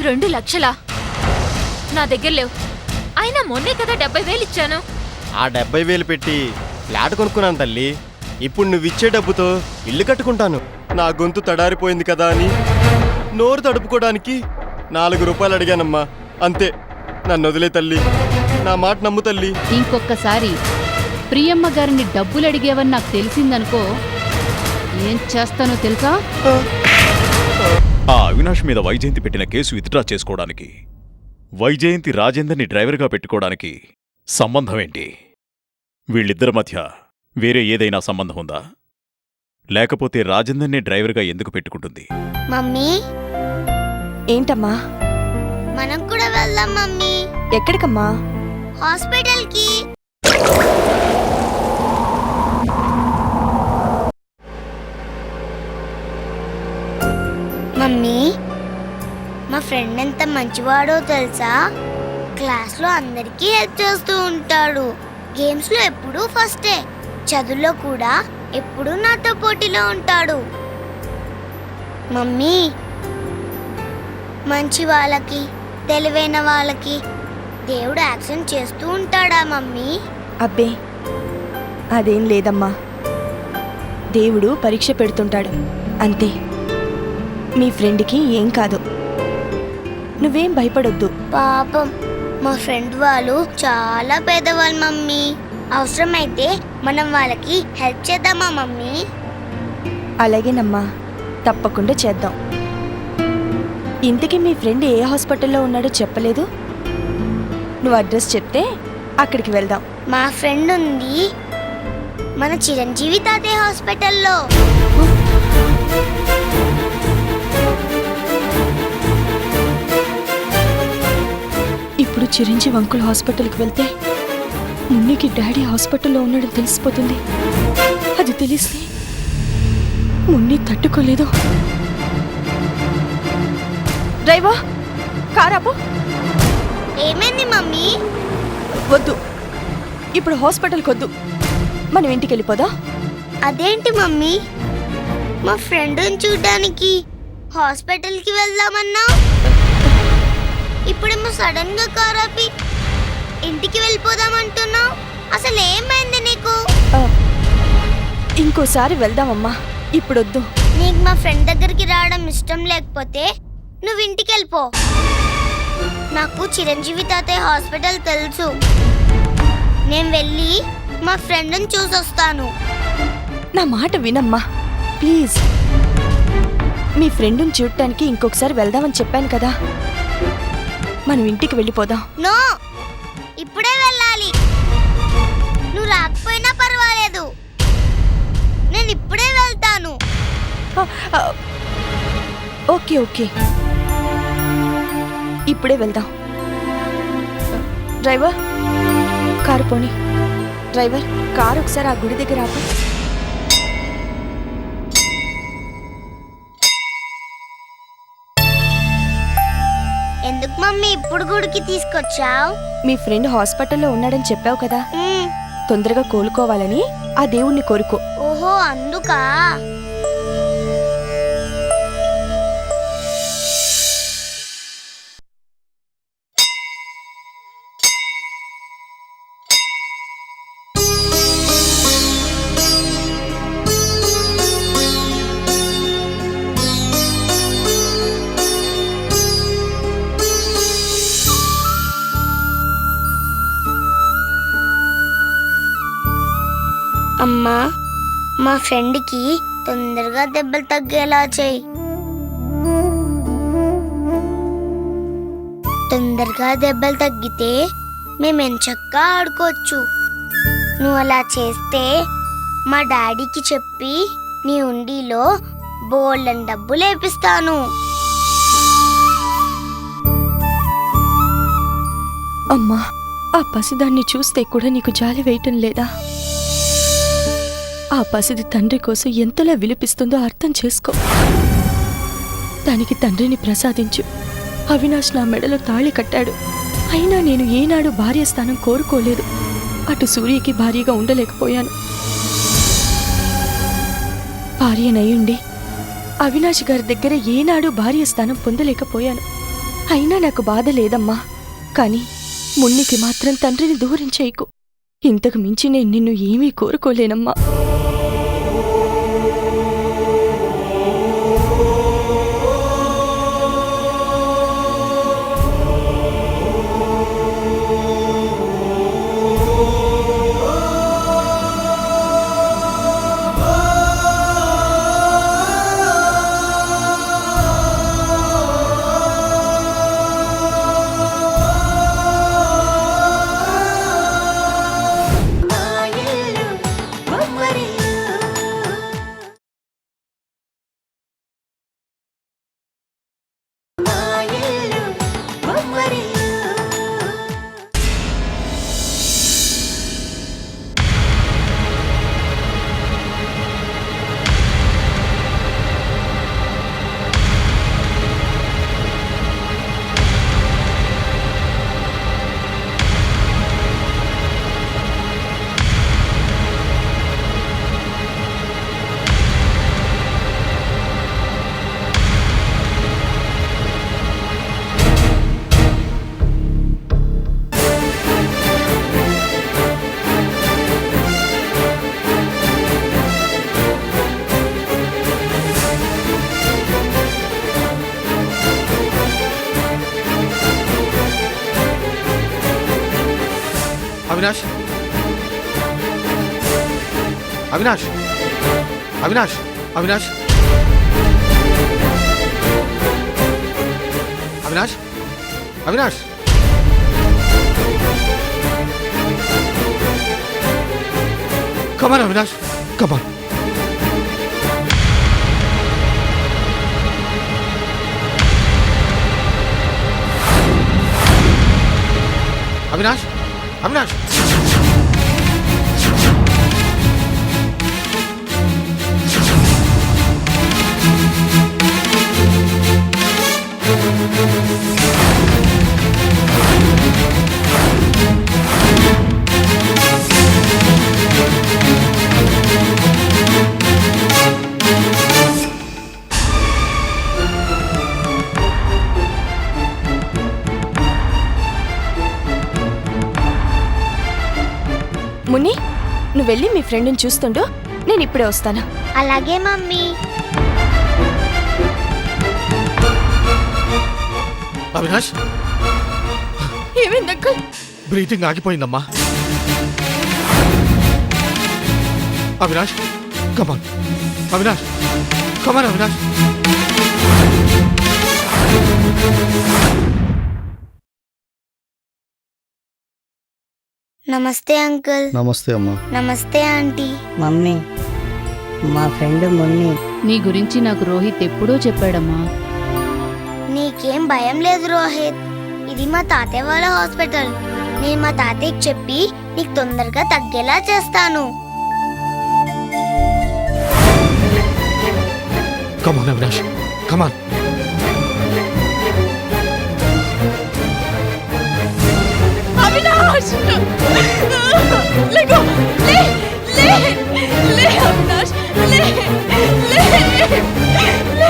2 లక్షలా? నా దగ్గర లేవు. అయినా మొన్నే కదా 70,000 ఇచ్చాను. ఆ 70,000 పెట్టి ఫ్లాట్ కొనుక్కున్నాను తల్లి. ఇప్పుడు నువ్విచ్చే డబ్బుతో ఇల్లు కట్టుకుంటాను. నా గొంతు తడారిపోయింది కదా అని నోరు తడుపుకోవడానికి 4 రూపాయలు అడిగానమ్మా, అంతే. నన్ను వదిలే తల్లి, నా మాట నమ్ము తల్లి. ఇంకొకసారి ప్రియమ్మ గారిని డబ్బులు అడిగేవని నాకు తెలిసిందనుకో, ఏం చేస్తానో తెలుసా? ఆ అవినాష్ మీద వైజయంతి పెట్టిన కేసు విత్డ్రా చేసుకోవడానికి, వైజయంతి రాజేందర్ని డ్రైవర్గా పెట్టుకోవడానికి సంబంధం ఏంటి? వీళ్ళిద్దరి మధ్య వేరే ఏదైనా సంబంధం ఉందా? లేకపోతే రాజేందర్ని డ్రైవర్గా ఎందుకు పెట్టుకుంటుంది? మమ్మీ, ఏంటమ్మా? మనం కూడా వెళ్దాం మమ్మీ. ఎక్కడికమ్మా? హాస్పిటల్కి. మమ్మీ, మా ఫ్రెండ్ ఎంత మంచివాడో తెలుసా? క్లాస్లో అందరికీ హెల్ప్ చేస్తూ ఉంటాడు. గేమ్స్లో ఎప్పుడూ ఫస్టే, చదువులో కూడా ఎప్పుడూ నాతో పోటీలో ఉంటాడు. మమ్మీ, మంచి వాళ్ళకి, తెలివైన వాళ్ళకి దేవుడు యాక్షన్ చేస్తూ ఉంటాడా మమ్మీ? అబ్బే, అదేం లేదమ్మా. దేవుడు పరీక్ష పెడుతుంటాడు, అంతే. మీ ఫ్రెండ్కి ఏం కాదు, నువ్వేం భయపడొద్దు. పాపం, మా ఫ్రెండ్ వాళ్ళు చాలా పేదవాళ్ళు మమ్మీ. అవసరమైతే మనం వాళ్ళకి హెల్ప్ చేద్దామా మమ్మీ? అలాగేనమ్మా, తప్పకుండా చేద్దాం. ఇంతకీ మీ ఫ్రెండ్ ఏ హాస్పిటల్లో ఉన్నాడో చెప్పలేదు? నువ్వు అడ్రస్ చెప్తే అక్కడికి వెళ్దాం. మా ఫ్రెండ్ ఉంది మన చిరంజీవి తాతయ్య హాస్పిటల్లో. ఇప్పుడు చిరంజీవి అంకుల్ హాస్పిటల్కి వెళ్తే మున్నికి డాడీ హాస్పిటల్లో ఉన్నాడని తెలిసిపోతుంది. అది తెలిస్తే మున్ని తట్టుకోలేదు. డ్రైవర్, కారాపు. ఏమైంది మమ్మీ? వద్దు, ఇప్పుడు హాస్పిటల్కి వద్దు, మనం ఇంటికి వెళ్ళిపోదా? అదేంటి మమ్మీ, మా ఫ్రెండ్ని చూడ్డానికి హాస్పిటల్కి వెళ్దామన్నా, ఇప్పుడేమో సడన్ గా కార్ ఆపి ఇంటికి వెళ్ళిపోదామంటున్నావు. అసలు ఏమైంది నీకు? ఇంకోసారి వెళ్దామమ్మా, ఇప్పుడొద్దు. నీకు మా ఫ్రెండ్ దగ్గరికి రావడం ఇష్టం లేకపోతే నువ్వు ఇంటికి వెళ్ళిపో. నాకు చిరంజీవి తాతయ్య హాస్పిటల్ తెలుసు. నేను వెళ్ళి మా ఫ్రెండ్ని చూసొస్తాను. నా మాట వినమ్మా ప్లీజ్. మీ ఫ్రెండ్ని చూడటానికి ఇంకొకసారి వెళ్దామని చెప్పాను కదా, మనం ఇంటికి వెళ్ళిపోదాం. నో, ఇప్పుడే వెళ్ళాలి. నువ్వు రాకపోయినా పర్వాలేదు, నేను ఇప్పుడే వెళ్తాను. ఓకే ఓకే, ఇప్పుడే వెళ్దాం. డ్రైవర్, కారు పోనీ. డ్రైవర్, కారు ఒకసారి ఆ గుడి దగ్గర ఆపు. ఎందుకు మమ్మీ ఇప్పుడు గుడికి తీసుకొచ్చావు? మీ ఫ్రెండ్ హాస్పిటల్లో ఉన్నాడని చెప్పావు కదా, తొందరగా కోలుకోవాలని ఆ దేవుణ్ణి కోరుకో. ఓహో, అందుకా? అమ్మా, మా ఫ్రెండ్కి తొందరగా దెబ్బలు తగ్గేలా చేయి. తొందరగా దెబ్బలు తగ్గితే మేమెంచక్కా ఆడుకోవచ్చు. నువ్వు అలా చేస్తే మా డాడీకి చెప్పి నీ ఉండిలో బోల్డన్ డబ్బులు వేపిస్తాను. అమ్మా, ఆ పసిదాన్ని చూస్తే కూడా నీకు జాలి వేయటం లేదా? ఆ పసిది తండ్రి కోసం ఎంతలా విలిపిస్తుందో అర్థం చేసుకో. దానికి తండ్రిని ప్రసాదించు. అవినాష్ నా మెడలో తాళి కట్టాడు, అయినా నేను ఏనాడు భార్య స్థానం కోరుకోలేదు. అటు సూర్యకి భార్యగా ఉండలేకపోయాను. భార్యనయ్యుండి అవినాష్ గారి దగ్గర ఏనాడు భార్య స్థానం పొందలేకపోయాను. అయినా నాకు బాధ లేదమ్మా. కాని మున్నికి మాత్రం తండ్రిని దూరం చేయకు. ఇంతకు మించి నేను నిన్ను ఏమీ కోరుకోలేనమ్మా. అవినాష్, అవినాష్, అవినాష్, అవినాష్, అవినాష్, అవినాష్. కమాన్ అవినాష్, కమాన్. అవినాష్, అవినాష్. మున్ని, నువ్వెళ్ళి మీ ఫ్రెండ్ని చూస్తుండు, నేను ఇప్పుడే వస్తాను. అలాగే మమ్మీ. అవినాష్, ఏమైంది అంకుల్? బ్రీతింగ్ ఆగిపోయిందమ్మా. అవినాష్, కమాన్. అవినాష్, కమాన్ అవినాష్. నమస్తే అంకుల్. నమస్తే అమ్మా. నమస్తే ఆంటీ. మమ్మీ, మా ఫ్రెండ్ మున్ని. నీ గురించి నాకు రోహిత్ ఎప్పుడూ చెప్పాడమ్మా. నీకేం భయం లేదు రోహిత్. ఇది మా తాతయ్య వాళ్ళ హాస్పిటల్. నేను మా తాతయ్యకి చెప్పి నీకు తొందరగా తగ్గేలా చేస్తాను. కమాన్ అవినాష్, కమాన్. అవినాష్, లేగో, లే, లే, లే అవినాష్, లే, లే, లే.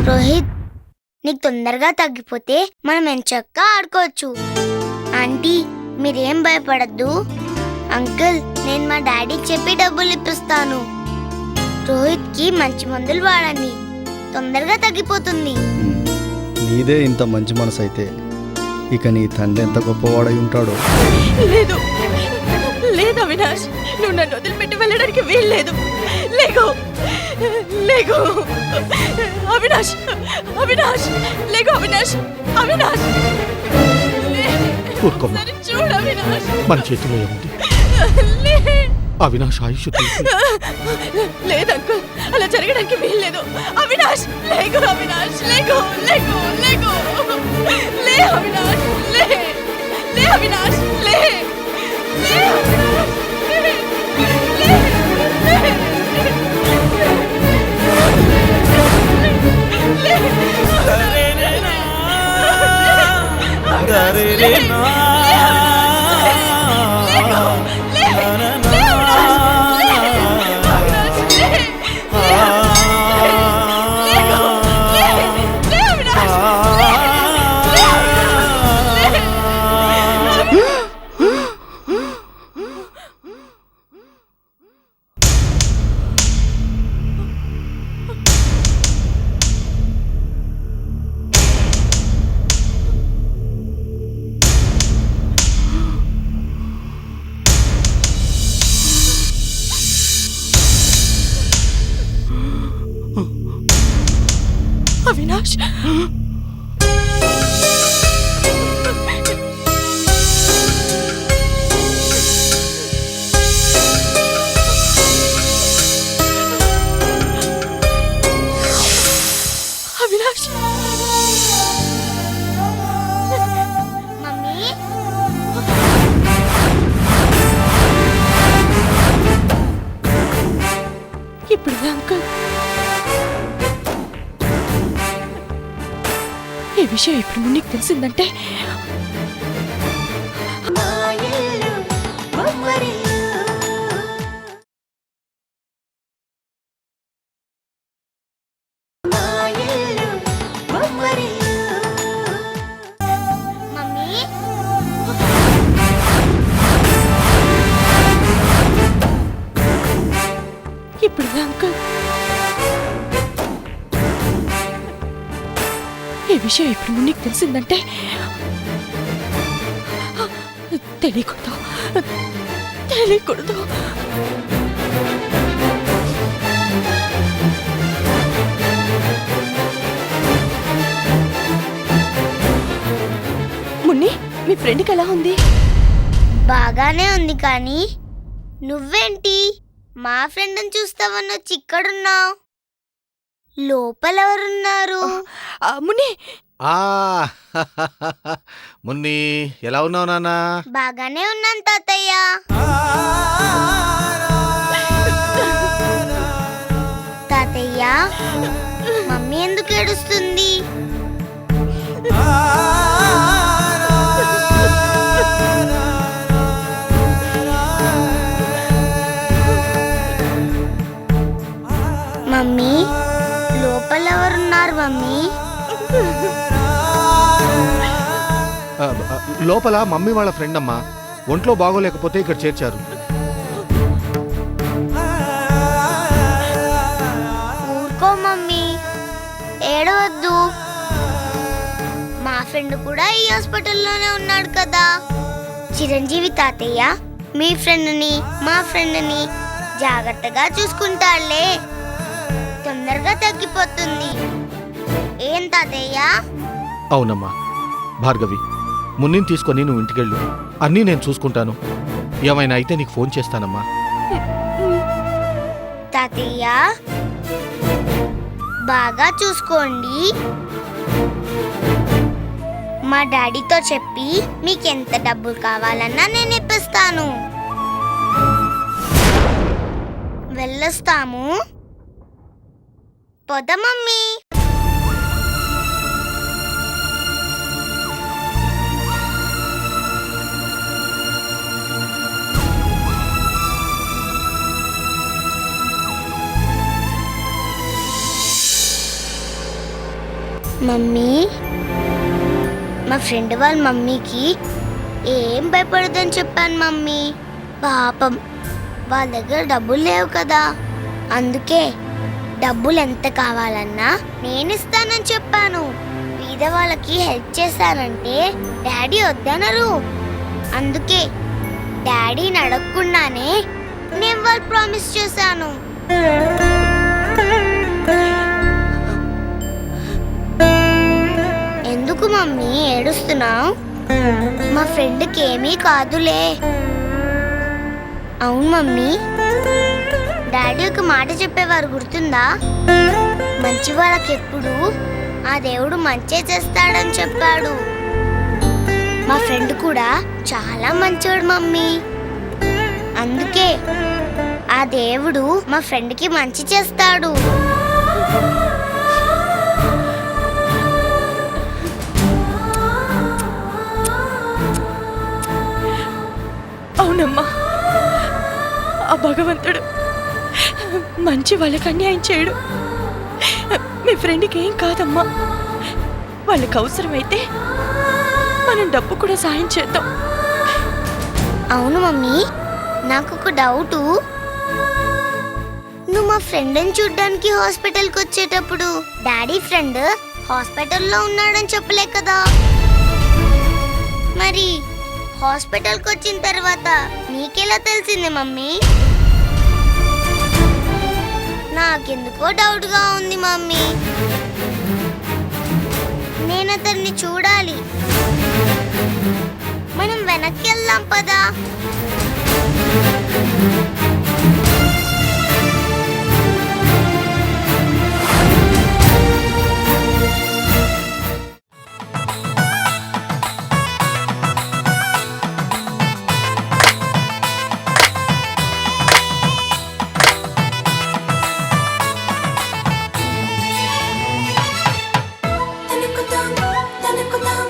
రోహిత్, నీకు తొందరగా తగ్గిపోతే మనం ఎంచక్కా ఆడుకోవచ్చు. ఆంటీ, మీరేం భయపడద్దు. అంకుల్, నేను మా డాడీకి చెప్పి డబ్బులు ఇప్పిస్తాను. రోహిత్కి మంచి మందులు వాడండి, తొందరగా తగ్గిపోతుంది. నీదే ఇంత మంచి మనసు అయితే ఇక నీ తండ్రి ఎంత గొప్పవాడై ఉంటాడో. లేదు, లేదు అవినాష్, నువ్వు నన్ను వదిలిపెట్టి వెళ్ళడానికి వీల్లేదు. లేగో, లేగో అవినాష్, అవినాష్, లేగో అవినాష్, అవినాష్. ఊరుకోమ్మా, చూడు అవినాష్, మన చేతిలో ఏముంది? అవినాష్ ఆయుష్ లేదంకుల్, అలా జరగడానికి వీల్లేదు. అవినాష్, లేగో అవినాష్, లేగో, లేగో, లేగో, లే అవినాష్, లే, లే అవినాష్, లే, లే అవినాష్, లే, లే, లే. అవినాష్ అవినాష్ మమ్మీ ఇప్పుడు అంకుల్ ఈ విషయం ఇప్పుడు మునికి తెలిసిందంటే మమ్మీ ఇప్పుడు అంకుల్ ఈ విషయం ఇప్పుడు మునికి తెలిసిందంటే తెలియకూడదు తెలియకూడదు మున్ని మీ ఫ్రెండ్కి ఎలా ఉంది బాగానే ఉంది కానీ నువ్వేంటి మా ఫ్రెండ్ని చూస్తావని వచ్చి ఇక్కడున్నావు లోపల ఎవరున్నారు మున్ని ఆ మున్ని ఎలా ఉన్నావు నాన్న బాగానే ఉన్నాను తాతయ్య తాతయ్య మమ్మీ ఎందుకు ఏడుస్తుంది మమ్మీ లోపల ఎవరున్నారు మమ్మీ లోపల మమ్మీ వాళ్ళ ఫ్రెండ్ అమ్మా ఒంట్లో బాగోలేకపోతే ఇక్కడ చేర్చారు ఊరుకో మమ్మీ ఏడవద్దు మా ఫ్రెండ్ కూడా ఈ హాస్పిటల్లోనే ఉన్నాడు కదా చిరంజీవి తాతయ్య మీ ఫ్రెండ్ని మా ఫ్రెండ్ని జాగ్రత్తగా చూసుకుంటాడులే తొందరగా తగ్గిపోతుంది ఏం తాతయ్య అవునమ్మా భార్గవి మున్నిని తీసుకొని నువ్వు ఇంటికెళ్ళు అన్నీ నేను చూసుకుంటాను ఏమైనా అయితే నీకు ఫోన్ చేస్తానమ్మా తాతయ్య బాగా చూసుకోండి మా డాడీతో చెప్పి మీకెంత డబ్బులు కావాలన్నా నేను ఇప్పిస్తాను వెళ్ళొస్తాము పొద మమ్మీ మమ్మీ మా ఫ్రెండ్ వాళ్ళ మమ్మీకి ఏం భయపడదని చెప్పాను మమ్మీ పాపం వాళ్ళ దగ్గర డబ్బులు లేవు కదా అందుకే డబ్బులు ఎంత కావాలన్నా నేను ఇస్తానని చెప్పాను బీద వాళ్ళకి హెల్ప్ చేశానంటే డాడీ వద్దనరు అందుకే డాడీని అడగకుండానే నేను వాళ్ళు ప్రామిస్ చేశాను ఎందుకు మమ్మీ ఏడుస్తున్నావు మా ఫ్రెండ్కి ఏమీ కాదులే అవును మమ్మీ డాడీ ఒక మాట చెప్పేవారు గుర్తుందా మంచి వాళ్ళకి ఎప్పుడు ఆ దేవుడు మంచే చేస్తాడని చెప్పాడు మా ఫ్రెండ్ కూడా చాలా మంచివాడు మమ్మీ అందుకే ఆ దేవుడు మా ఫ్రెండ్కి మంచి చేస్తాడు అవునమ్మా ఆ భగవంతుడు మంచి వాళ్ళకి అన్యాయం చేయడు మీ ఫ్రెండ్కి ఏం కాదమ్మా వాళ్ళకి అవసరమైతే మనం డబ్బు కూడా సాయం చేద్దాం అవును మమ్మీ నాకు ఒక డౌటు నువ్వు మా ఫ్రెండ్ని చూడ్డానికి హాస్పిటల్కి వచ్చేటప్పుడు డాడీ ఫ్రెండ్ హాస్పిటల్లో ఉన్నాడని చెప్పలే కదా మరి హాస్పిటల్కి వచ్చిన తర్వాత నీకెలా తెలిసింది మమ్మీ నాకెందుకో డౌట్గా ఉంది మమ్మీ అతన్ని చూడాలి. మనం వెనక్కి వెళ్దాం పదా. తనుకుతాం